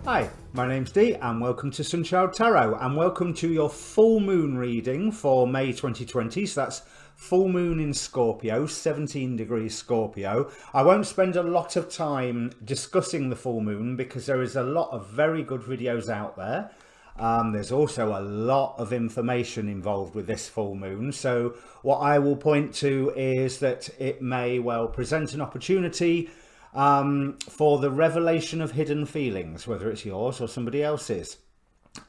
Hi, my name's Dee and welcome to Untitled Tarot and welcome to your full moon reading for May 2020. So that's full moon in Scorpio, 17 degrees Scorpio. I won't spend a lot of time discussing the full moon because there is a lot of very good videos out there. There's also a lot of information involved with this full moon. So what I will point to is that it may well present an opportunity for the revelation of hidden feelings, whether it's yours or somebody else's.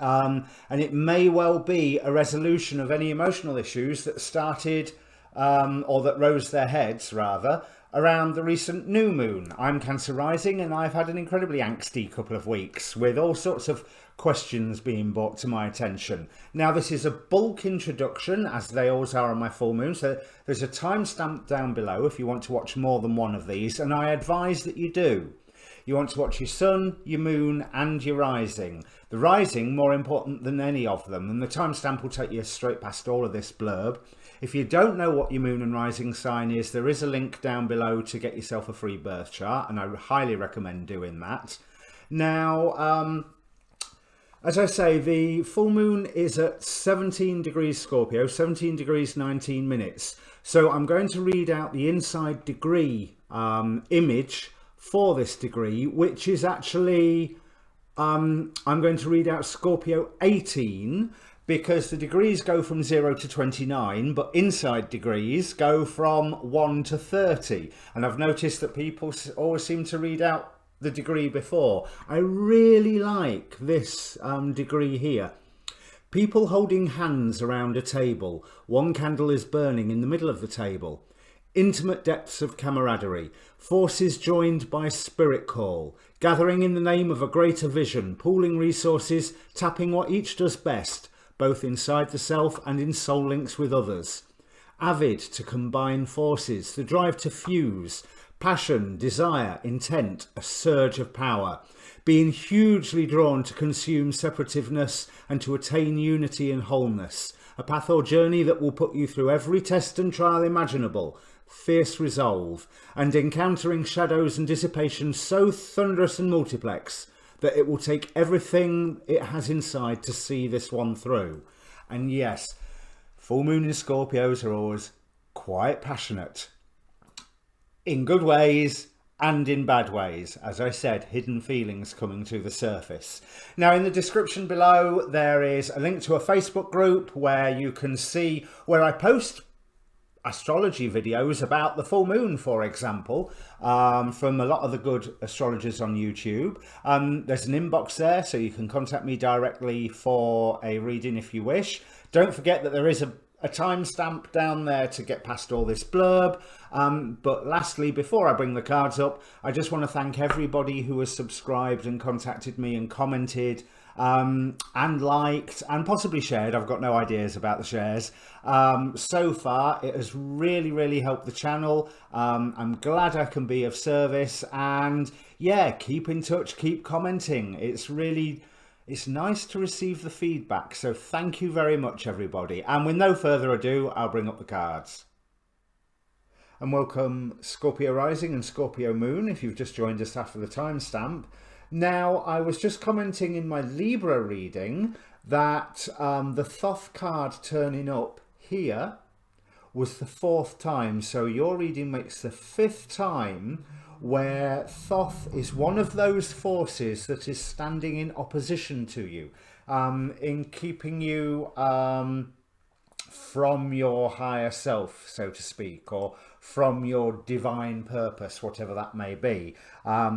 And it may well be a resolution of any emotional issues that started or that rose their heads rather around the recent new moon. I'm Cancer rising and I've had an incredibly angsty couple of weeks with all sorts of questions being brought to my attention. Now this is a bulk introduction, as they always are on my full moon, so there's a timestamp down below if you want to watch more than one of these, and I advise that you do. You want to watch your sun, your moon and your rising. The rising more important than any of them, and the timestamp will take you straight past all of this blurb. If you don't know what your moon and rising sign is, there is a link down below to get yourself a free birth chart, and I highly recommend doing that. Now, as I say, the full moon is at 17 degrees Scorpio, 17 degrees 19 minutes. So I'm going to read out the inside degree image for this degree, which is actually, I'm going to read out Scorpio 18, because the degrees go from 0 to 29, but inside degrees go from 1 to 30. And I've noticed that people always seem to read out the degree before. I really like this degree here. People holding hands around a table. One candle is burning in the middle of the table. Intimate depths of camaraderie. Forces joined by spirit call. Gathering in the name of a greater vision. Pooling resources. Tapping what each does best, both inside the self and in soul links with others. Avid to combine forces. The drive to fuse. Passion, desire, intent, a surge of power. Being hugely drawn to consume separativeness and to attain unity and wholeness. A path or journey that will put you through every test and trial imaginable. Fierce resolve. And encountering shadows and dissipation so thunderous and multiplex that it will take everything it has inside to see this one through. And yes, full moon in Scorpios are always quite passionate. In good ways and in bad ways. As I said, hidden feelings coming to the surface. Now in the description below there is a link to a Facebook group where you can see where I post astrology videos about the full moon, for example, from a lot of the good astrologers on YouTube. There's an inbox there so you can contact me directly for a reading if you wish. Don't forget that there is a timestamp down there to get past all this blurb. But lastly, before I bring the cards up, I just want to thank everybody who has subscribed and contacted me and commented and liked and possibly shared. I've got no ideas about the shares. So far, it has really helped the channel. I'm glad I can be of service, and yeah, keep in touch, keep commenting. It's nice to receive the feedback, so thank you very much, everybody. And with no further ado, I'll bring up the cards. And welcome Scorpio rising and Scorpio moon if you've just joined us after the timestamp. Now, I was just commenting in my Libra reading that the Thoth card turning up here was the 4th time. So your reading makes the 5th time where Thoth is one of those forces that is standing in opposition to you, in keeping you from your higher self, so to speak, or from your divine purpose, whatever that may be,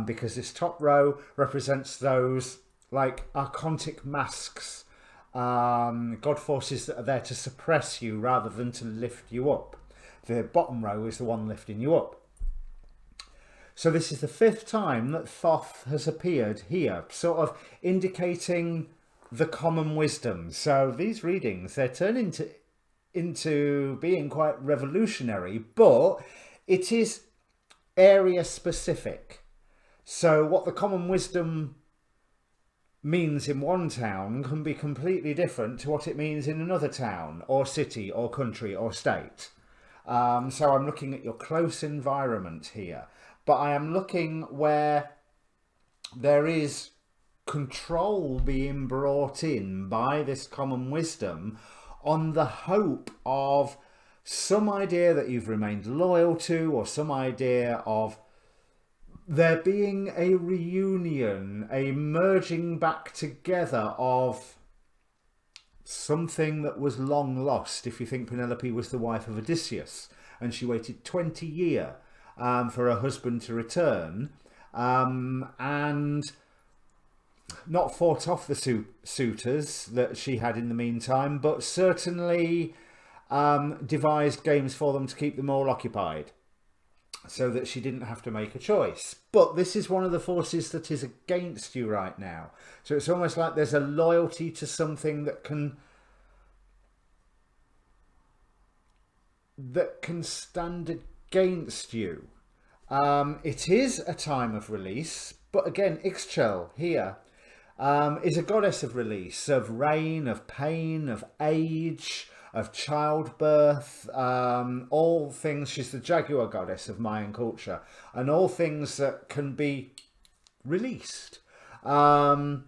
because this top row represents those like archontic masks, god forces that are there to suppress you rather than to lift you up. The bottom row is the one lifting you up. So this is the 5th time that Thoth has appeared here, sort of indicating the common wisdom. So these readings, they're turning into being quite revolutionary, but it is area specific. So what the common wisdom means in one town can be completely different to what it means in another town or city or country or state. So I'm looking at your close environment here, but I am looking where there is control being brought in by this common wisdom on the hope of some idea that you've remained loyal to, or some idea of there being a reunion, a merging back together of something that was long lost. If you think Penelope was the wife of Odysseus and she waited 20 years for her husband to return, and not fought off the suitors that she had in the meantime, but certainly devised games for them to keep them all occupied so that she didn't have to make a choice. But this is one of the forces that is against you right now. So it's almost like there's a loyalty to something that can stand against you. It is a time of release, but again, Ixchel here is a goddess of release, of rain, of pain, of age, of childbirth, all things. She's the jaguar goddess of Mayan culture, and all things that can be released. But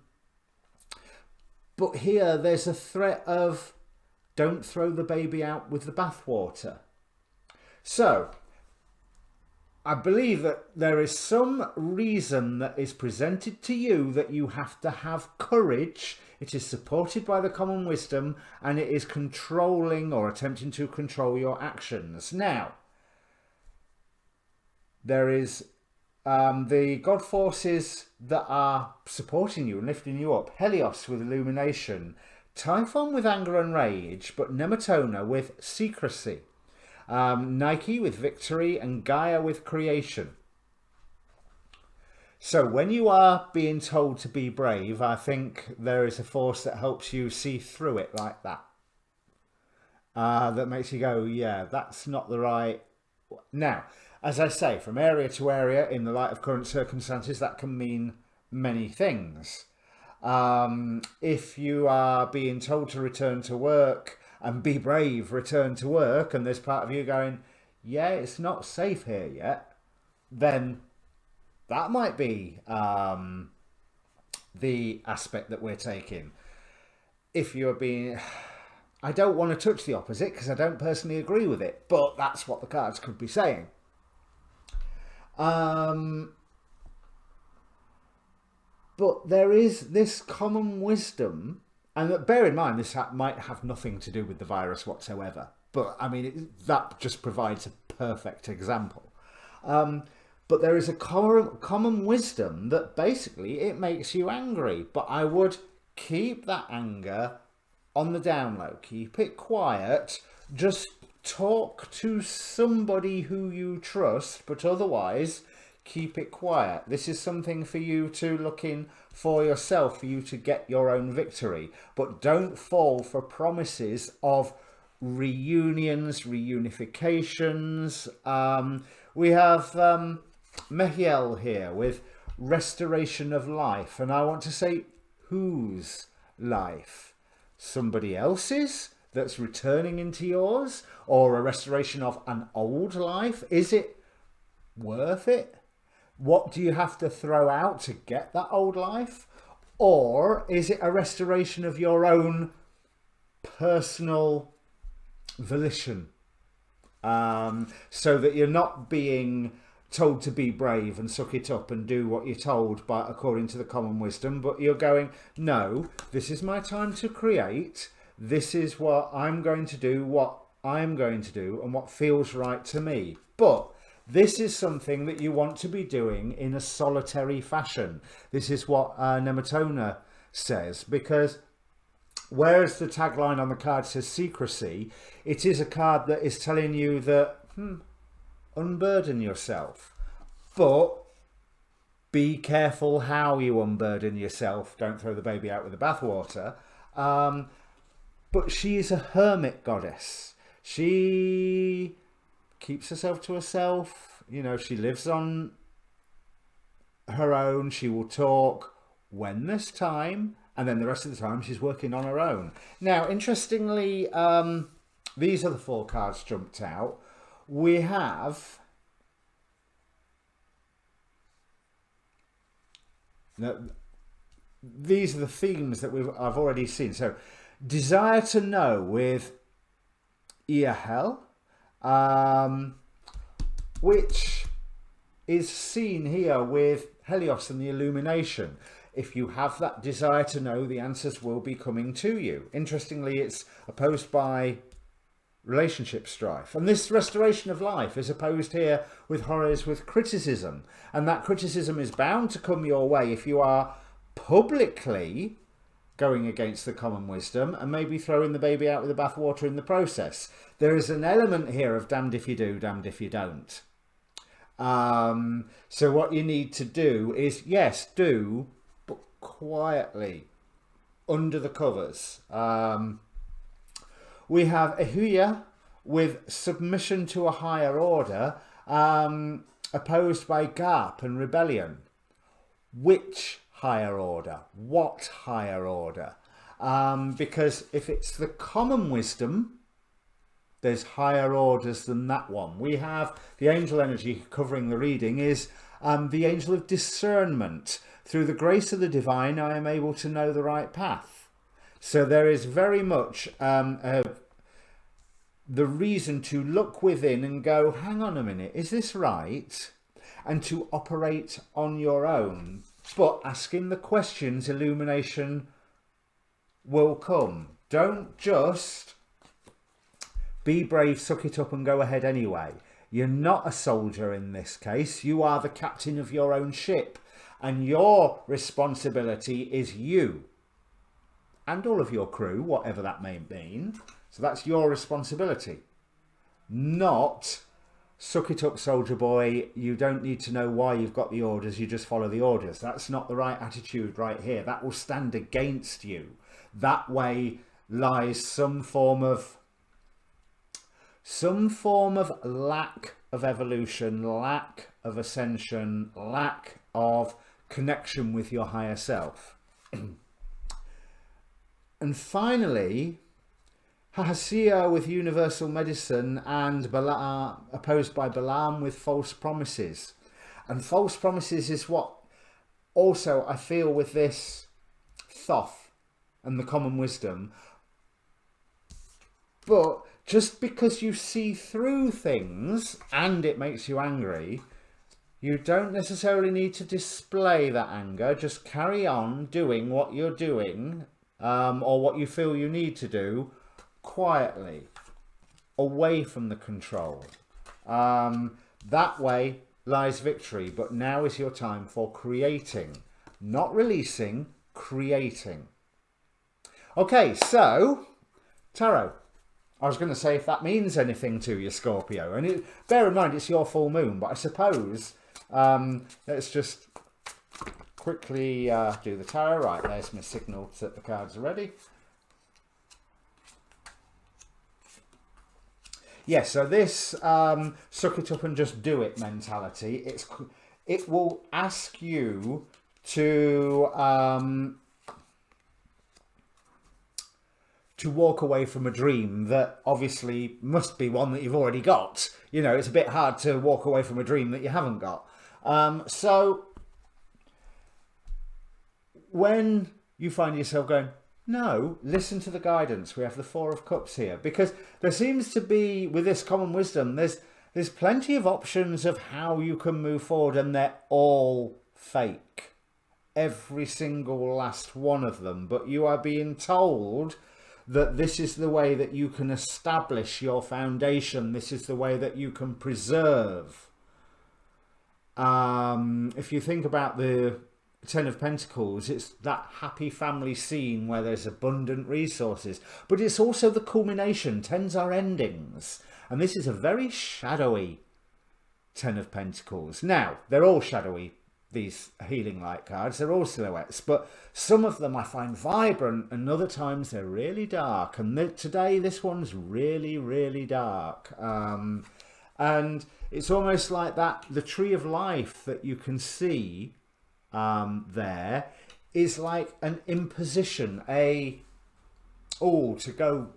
here there's a threat of don't throw the baby out with the bathwater. So I believe that there is some reason that is presented to you that you have to have courage. It is supported by the common wisdom, and it is controlling or attempting to control your actions. Now, there is the god forces that are supporting you and lifting you up. Helios with illumination, Typhon with anger and rage, but Nematona with secrecy. Nike with victory, and Gaia with creation. So when you are being told to be brave, I think there is a force that helps you see through it like that. That makes you go, yeah, that's not the right. Now, as I say, from area to area, in the light of current circumstances, that can mean many things. If you are being told to return to work and be brave, return to work, and there's part of you going, yeah, it's not safe here yet, then that might be the aspect that we're taking. If you're being... I don't want to touch the opposite because I don't personally agree with it, but that's what the cards could be saying. But there is this common wisdom. And bear in mind, this might have nothing to do with the virus whatsoever. But, I mean, that just provides a perfect example. But there is a common wisdom that basically it makes you angry. But I would keep that anger on the down low. Keep it quiet. Just talk to somebody who you trust. But otherwise, keep it quiet. This is something for you to look in for yourself, for you to get your own victory. But don't fall for promises of reunions, reunifications. We have Mehiel here with restoration of life. And I want to say, whose life? Somebody else's that's returning into yours? Or a restoration of an old life? Is it worth it? What do you have to throw out to get that old life? Or is it a restoration of your own personal volition? So that you're not being told to be brave and suck it up and do what you're told by according to the common wisdom, but you're going, no, this is my time to create. This is what I'm going to do, and what feels right to me. But this is something that you want to be doing in a solitary fashion. This is what Nematona says, because whereas the tagline on the card says secrecy, it is a card that is telling you that unburden yourself, but be careful how you unburden yourself. Don't throw the baby out with the bathwater. But she is a hermit goddess. She keeps herself to herself. You know, she lives on her own. She will talk when there's time, and then the rest of the time she's working on her own. Now, interestingly, these are the 4 cards jumped out. We have these are the themes that I've already seen. So desire to know with Iahel, which is seen here with Helios and the illumination. If you have that desire to know, the answers will be coming to you. Interestingly, it's opposed by relationship strife. And this restoration of life is opposed here with Horus with criticism. And that criticism is bound to come your way if you are publicly going against the common wisdom and maybe throwing the baby out with the bathwater in the process. There is an element here of damned if you do, damned if you don't. So what you need to do is, yes, do, but quietly, under the covers. We have Ehuya with submission to a higher order, opposed by Garp and rebellion. Which higher order? What higher order? Because if it's the common wisdom, there's higher orders than that one. We have the angel energy covering the reading is the angel of discernment. Through the grace of the divine, I am able to know the right path. So there is very much the reason to look within and go, hang on a minute, is this right? And to operate on your own. But asking the questions, illumination will come. Don't just be brave, suck it up and go ahead anyway. You're not a soldier in this case. You are the captain of your own ship. And your responsibility is you. And all of your crew, whatever that may mean. So that's your responsibility. Not suck it up, soldier boy. You don't need to know why you've got the orders. You just follow the orders. That's not the right attitude right here. That will stand against you. That way lies some form of lack of evolution, lack of ascension, lack of connection with your higher self. And finally, Hahasiah with universal medicine and Balaam, opposed by Balaam with false promises. And false promises is what also I feel with this Thoth and the common wisdom. But just because you see through things and it makes you angry, you don't necessarily need to display that anger. Just carry on doing what you're doing, or what you feel you need to do, quietly, away from the control. That way lies victory. But now is your time for creating, not releasing, creating. Okay, so tarot. I was going to say if that means anything to you, Scorpio. And bear in mind, it's your full moon. But I suppose, let's just quickly do the tarot. Right, there's my signal that the cards are ready. Yes, so this suck it up and just do it mentality. It will ask you to walk away from a dream that obviously must be one that you've already got. You know, it's a bit hard to walk away from a dream that you haven't got. So when you find yourself going, no, listen to the guidance. We have the Four of Cups here, because there seems to be, with this common wisdom, there's plenty of options of how you can move forward, and they're all fake. Every single last one of them. But you are being told that this is the way that you can establish your foundation. This is the way that you can preserve. If you think about the Ten of Pentacles, it's that happy family scene where there's abundant resources, but it's also the culmination. Tens are endings, and this is a very shadowy Ten of Pentacles. Now, they're all shadowy, these healing light cards. They're all silhouettes, but some of them I find vibrant and other times they're really dark. And today this one's really, really dark. And it's almost like that, the tree of life that you can see there is like an imposition, to go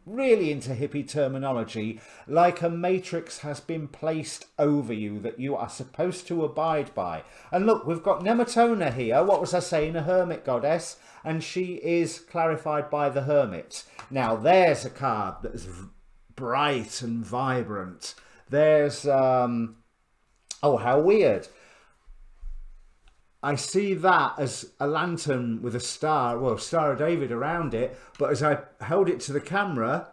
really into hippie terminology, like a matrix has been placed over you that you are supposed to abide by. And look, we've got Nematona here. What was I saying? A hermit goddess. And she is clarified by the hermit. Now, there's a card that is bright and vibrant. There's, oh, how weird. I see that as a lantern with a star, well, Star of David around it. But as I held it to the camera,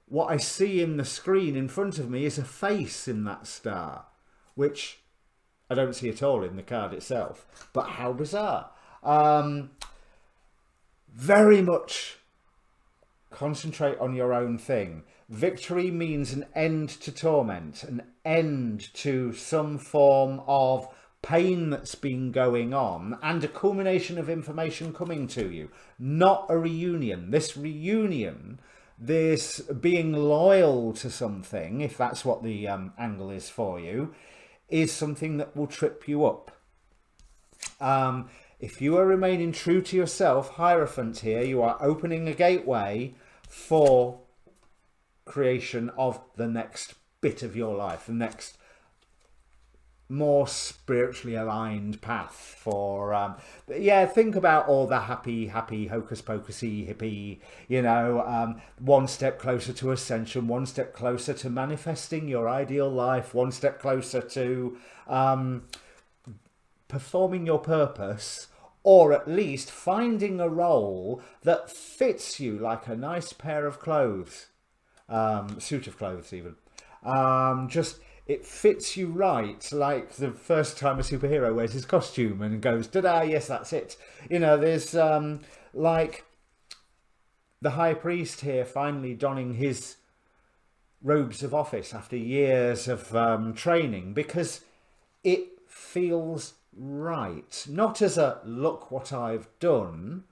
what I see in the screen in front of me is a face in that star, which I don't see at all in the card itself. But how bizarre. Very much concentrate on your own thing. Victory means an end to torment, an end to some form of pain that's been going on, and a culmination of information coming to you, not a reunion. This reunion, this being loyal to something, if that's what the angle is for you, is something that will trip you up. If you are remaining true to yourself, Hierophant here, you are opening a gateway for creation of the next bit of your life, the next more spiritually aligned path for yeah, think about all the happy hocus pocusy hippie, you know, one step closer to ascension, one step closer to manifesting your ideal life, one step closer to performing your purpose, or at least finding a role that fits you like a nice pair of clothes, suit of clothes even, just it fits you right, like the first time a superhero wears his costume and goes, ta-da, yes, that's it. You know, there's like the high priest here finally donning his robes of office after years of training, because it feels right. Not as a look what I've done,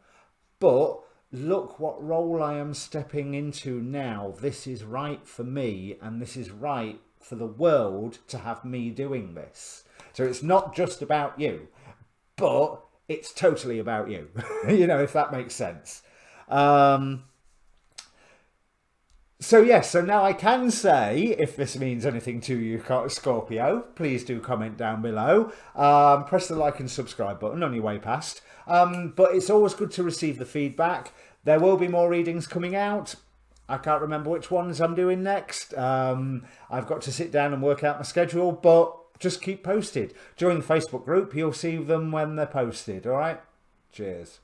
but look what role I am stepping into now. This is right for me, and this is right for the world to have me doing this. So it's not just about you, but it's totally about you. You know, if that makes sense. So yes, so now I can say, if this means anything to you, Scorpio, please do comment down below. Press the like and subscribe button on your way past. But it's always good to receive the feedback. There will be more readings coming out. I can't remember which ones I'm doing next. I've got to sit down and work out my schedule, but just keep posted. Join the Facebook group. You'll see them when they're posted. All right? Cheers.